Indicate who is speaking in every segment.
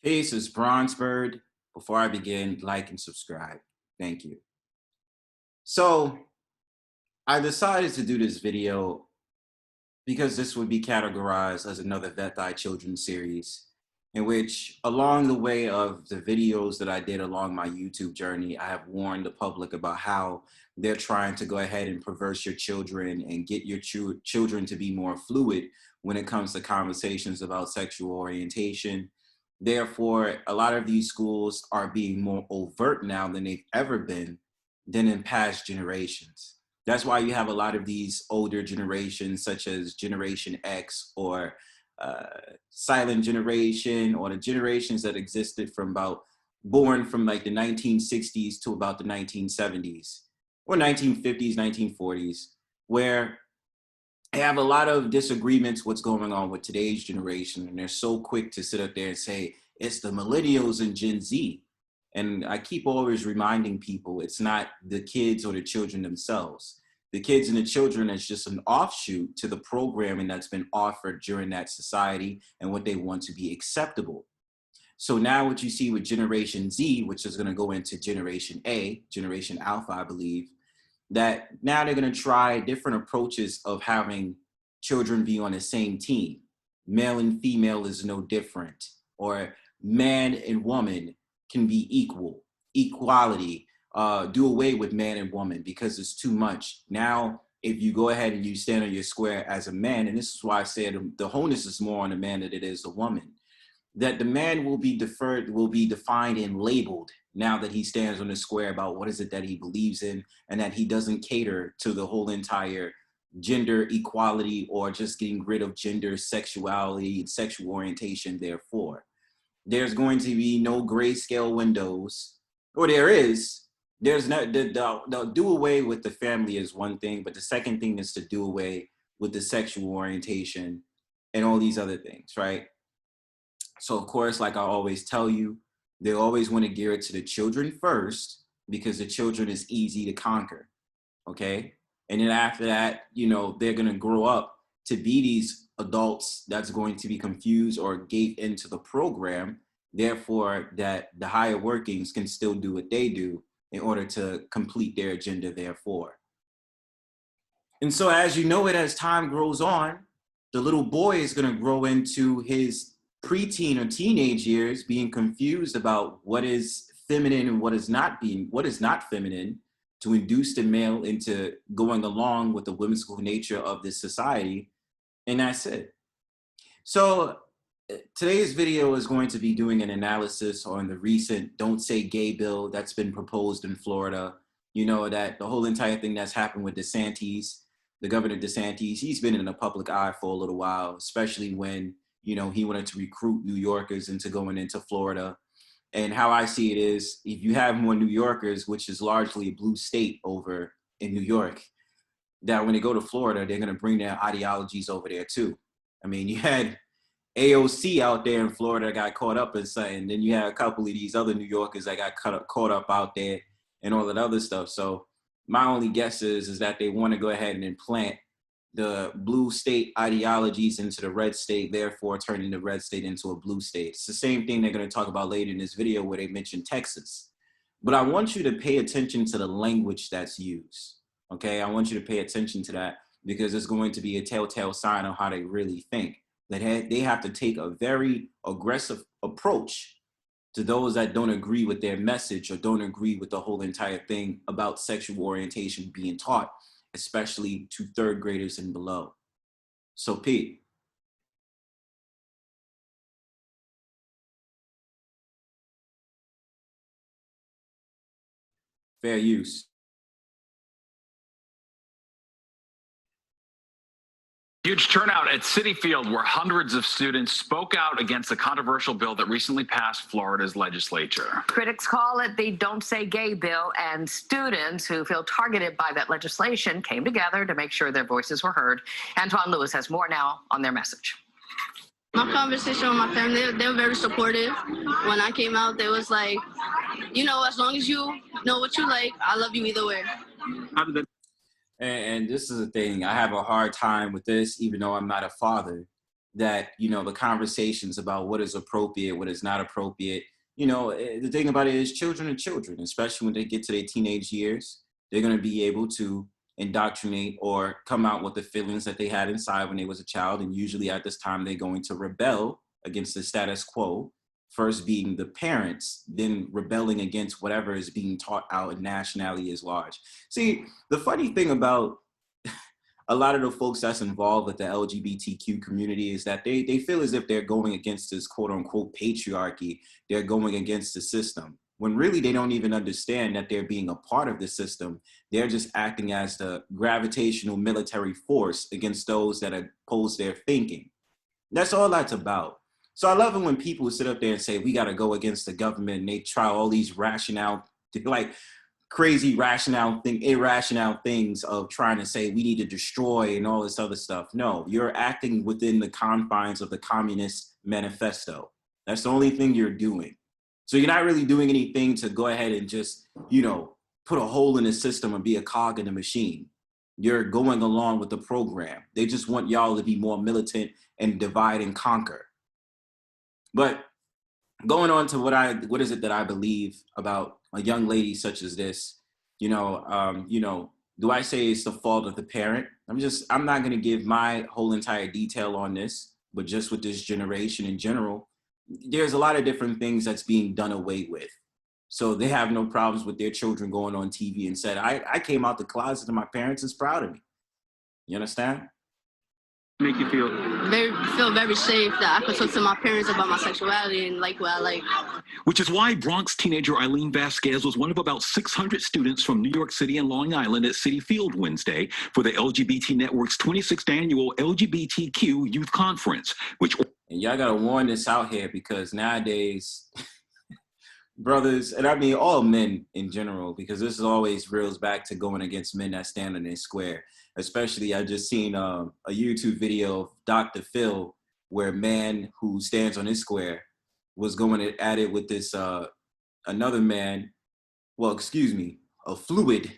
Speaker 1: Peace, it's Bronzebird. Before I begin, like and subscribe. Thank you. So I decided to do this video because this would be categorized as another Vet Thy Children series, in which along the way of the videos that I did along my YouTube journey, I have warned the public about how they're trying to go ahead and perverse your children and get your children to be more fluid when it comes to conversations about sexual orientation. Therefore, a lot of these schools are being more overt now than they've ever been than in past generations. That's why you have a lot of these older generations, such as Generation X or uh, Silent Generation, or the generations that existed from about born from like the 1960s to about the 1970s or 1950s, 1940s, where I have a lot of disagreements what's going on with today's generation, and they're so quick to sit up there and say it's the millennials and Gen Z. And I keep always reminding people it's not the kids or the children themselves. The kids and the children is just an offshoot to the programming that's been offered during that society and what they want to be acceptable. So now what you see with Generation Z, which is going to go into Generation A, Generation Alpha, I believe, that now they're going to try different approaches of having children be on the same team. Male and female is no different, or man and woman can be equal, equality. Do away with man and woman because it's too much. Now, if you go ahead and you stand on your square as a man, and this is why I said the wholeness is more on the man than it is the woman, that the man will be defined and labeled now that he stands on the square about what is it that he believes in, and that he doesn't cater to the whole entire gender equality or just getting rid of gender, sexuality, and sexual orientation. Therefore, there's going to be no grayscale windows, or there is. There's not, they'll do away with the family is one thing, but the second thing is to do away with the sexual orientation and all these other things, right? So of course, like I always tell you, they always want to gear it to the children first because the children is easy to conquer, okay? And then after that, you know, they're gonna grow up to be these adults that's going to be confused or gave into the program, therefore that the higher workings can still do what they do in order to complete their agenda, therefore. And so as you know it, as time grows on, the little boy is gonna grow into his preteen or teenage years being confused about what is feminine and what is not feminine, to induce the male into going along with the whimsical nature of this society. And that's it. So today's video is going to be doing an analysis on the recent Don't Say Gay bill that's been proposed in Florida. You know, that the whole entire thing that's happened with DeSantis, the governor DeSantis, he's been in the public eye for a little while, especially when, you know, he wanted to recruit New Yorkers into going into Florida. And how I see it is, if you have more New Yorkers, which is largely a blue state over in New York, that when they go to Florida, they're going to bring their ideologies over there too. I mean, you had AOC out there in Florida got caught up in something. Then you had a couple of these other New Yorkers that got caught up out there and all that other stuff. So my only guess is that they want to go ahead and implant the blue state ideologies into the red state, therefore turning the red state into a blue state. It's the same thing they're going to talk about later in this video where they mention Texas. But I want you to pay attention to the language that's used, okay? I want you to pay attention to that because it's going to be a telltale sign of how they really think. That they have to take a very aggressive approach to those that don't agree with their message or don't agree with the whole entire thing about sexual orientation being taught, especially to third graders and below. So Pete. Fair use.
Speaker 2: Huge turnout at Citi Field where hundreds of students spoke out against the controversial bill that recently passed Florida's legislature.
Speaker 3: Critics call it the Don't Say Gay bill, and students who feel targeted by that legislation came together to make sure their voices were heard. Antoine Lewis has more now on their message.
Speaker 4: My conversation with my family, they were very supportive. When I came out, they was like, you know, as long as you know what you like, I love you either way.
Speaker 2: How did
Speaker 1: And this is the thing, I have a hard time with this, even though I'm not a father, that, you know, the conversations about what is appropriate, what is not appropriate, you know, the thing about it is children are children, especially when they get to their teenage years. They're going to be able to indoctrinate or come out with the feelings that they had inside when they was a child. And usually at this time, they're going to rebel against the status quo, first being the parents, then rebelling against whatever is being taught out in nationality as large. See, the funny thing about a lot of the folks that's involved with the LGBTQ community is that they feel as if they're going against this quote unquote patriarchy. They're going against the system, when really they don't even understand that they're being a part of the system. They're just acting as the gravitational military force against those that oppose their thinking. That's all that's about. So I love it when people sit up there and say, we got to go against the government, and they try all these rationale, like crazy irrational things of trying to say we need to destroy and all this other stuff. No, you're acting within the confines of the Communist Manifesto. That's the only thing you're doing. So you're not really doing anything to go ahead and just, you know, put a hole in the system and be a cog in the machine. You're going along with the program. They just want y'all to be more militant and divide and conquer. But going on to what is it that I believe about a young lady such as this, you know, do I say it's the fault of the parent? I'm not going to give my whole entire detail on this, but just with this generation in general, there's a lot of different things that's being done away with. So they have no problems with their children going on TV and said, I came out the closet and my parents is proud of me. You understand?
Speaker 2: Make you feel
Speaker 4: Very safe that I could talk to my parents about my sexuality and like what I like.
Speaker 5: Which is why Bronx teenager Eileen Vasquez was one of about 600 students from New York City and Long Island at Citi Field Wednesday for the LGBT Network's 26th annual LGBTQ Youth Conference, which...
Speaker 1: And y'all gotta warn this out here, because nowadays, brothers, and I mean all men in general, because this is always reels back to going against men that stand in their square. Especially, I just seen a YouTube video of Dr. Phil, where a man who stands on his square was going at it with this another man, a fluid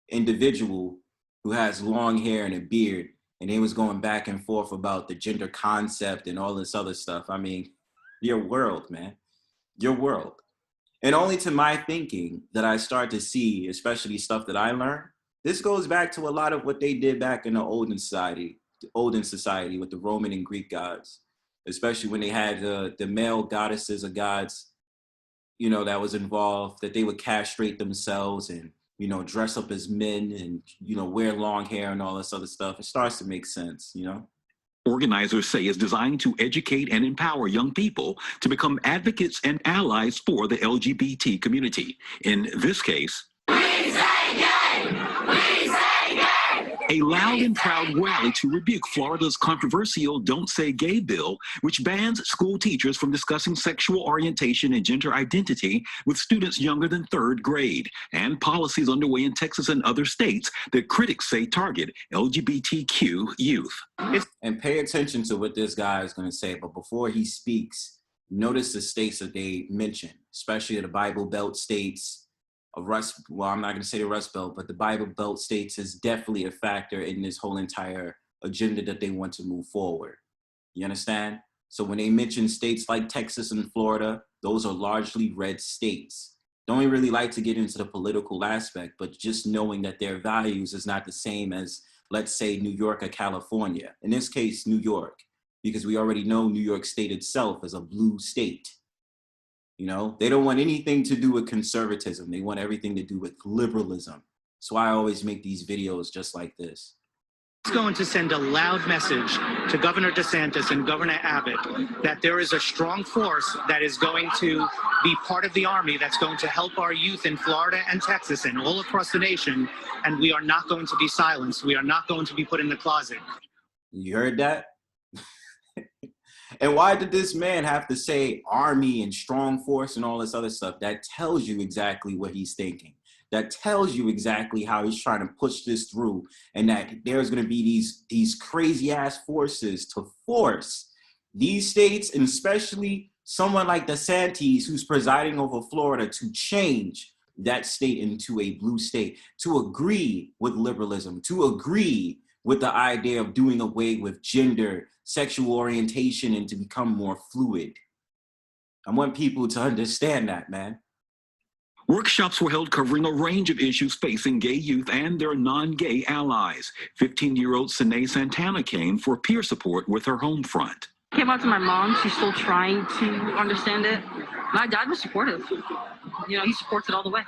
Speaker 1: individual who has long hair and a beard, and they was going back and forth about the gender concept and all this other stuff. I mean, your world, man, your world. And only to my thinking that I start to see, especially stuff that I learned. This goes back to a lot of what they did back in the olden society with the Roman and Greek gods, especially when they had the male goddesses or gods, you know, that was involved, that they would castrate themselves and, you know, dress up as men and, you know, wear long hair and all this other stuff. It starts to make sense, you know?
Speaker 5: Organizers say is designed to educate and empower young people to become advocates and allies for the LGBT community. In this case, a loud and proud rally to rebuke Florida's controversial Don't Say Gay bill, which bans school teachers from discussing sexual orientation and gender identity with students younger than 3rd grade, and policies underway in Texas and other states that critics say target LGBTQ youth.
Speaker 1: And pay attention to what this guy is going to say, but before he speaks, notice the states that they mention, especially the Bible Belt states. I'm not going to say the Rust Belt, but the Bible Belt states is definitely a factor in this whole entire agenda that they want to move forward. You understand? So when they mention states like Texas and Florida, those are largely red states. Don't really like to get into the political aspect, but just knowing that their values is not the same as, let's say, New York or California. In this case, New York, because we already know New York State itself is a blue state. You know, they don't want anything to do with conservatism. They want everything to do with liberalism. So I always make these videos just like this.
Speaker 6: It's going to send a loud message to Governor DeSantis and Governor Abbott that there is a strong force that is going to be part of the Army that's going to help our youth in Florida and Texas and all across the nation. And we are not going to be silenced. We are not going to be put in the closet.
Speaker 1: You heard that? And why did this man have to say army and strong force and all this other stuff? That tells you exactly what he's thinking. That tells you exactly how he's trying to push this through, and that there's going to be these crazy ass forces to force these states, and especially someone like DeSantis, who's presiding over Florida, to change that state into a blue state, to agree with liberalism, to agree with the idea of doing away with gender sexual orientation and to become more fluid. I want people to understand that, man.
Speaker 5: Workshops were held covering a range of issues facing gay youth and their non-gay allies. 15-year-old Sine Santana came for peer support with her home front.
Speaker 7: I came out to my mom. She's still trying to understand it. My dad was supportive. You know, he supports it all the way.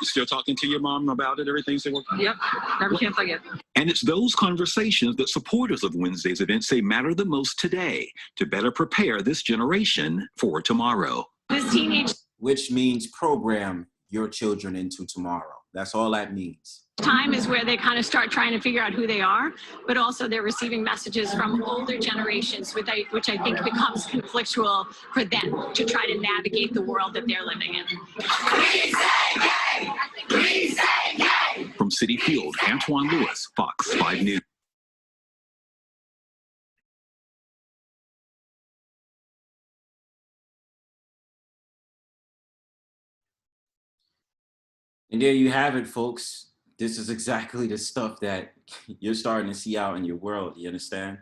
Speaker 5: You still talking to your mom about it? Everything's still working?
Speaker 7: Yep, every chance I get.
Speaker 5: And it's those conversations that supporters of Wednesday's event say matter the most today to better prepare this generation for tomorrow.
Speaker 8: This teenage
Speaker 1: Which means program your children into tomorrow. That's all that means.
Speaker 8: time is where they kind of start trying to figure out who they are, but also they're receiving messages from older generations, which I think becomes conflictual for them to try to navigate the world that they're living in.
Speaker 5: From Citi Field, Antoine Lewis, Fox 5 News.
Speaker 1: And there you have it, folks. This is exactly the stuff that you're starting to see out in your world, you understand?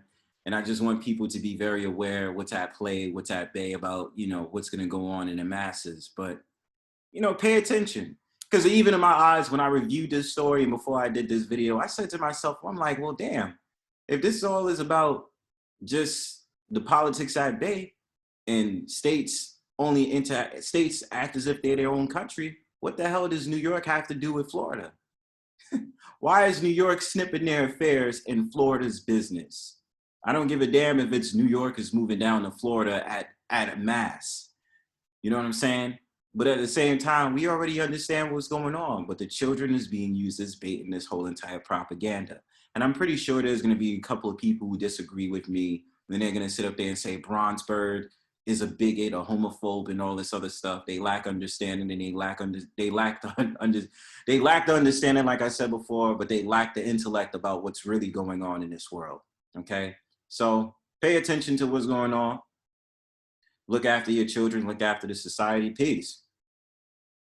Speaker 1: And I just want people to be very aware what's at play, what's at bay about, you know, what's gonna go on in the masses. But, you know, pay attention. Because even in my eyes, when I reviewed this story and before I did this video, I said to myself, I'm like, well, damn, if this all is about just the politics at bay and states act as if they're their own country, what the hell does New York have to do with Florida? Why is New York snipping their affairs in Florida's business? I don't give a damn if it's New York is moving down to Florida at a mass. You know what I'm saying? But at the same time, we already understand what's going on, but the children is being used as bait in this whole entire propaganda. And I'm pretty sure there's gonna be a couple of people who disagree with me, and they're gonna sit up there and say Bronzebird is a bigot, a homophobe, and all this other stuff. They lack understanding, and they lack the understanding, like I said before, but they lack the intellect about what's really going on in this world. Okay, so pay attention to what's going on. Look after your children. Look after the society. Peace.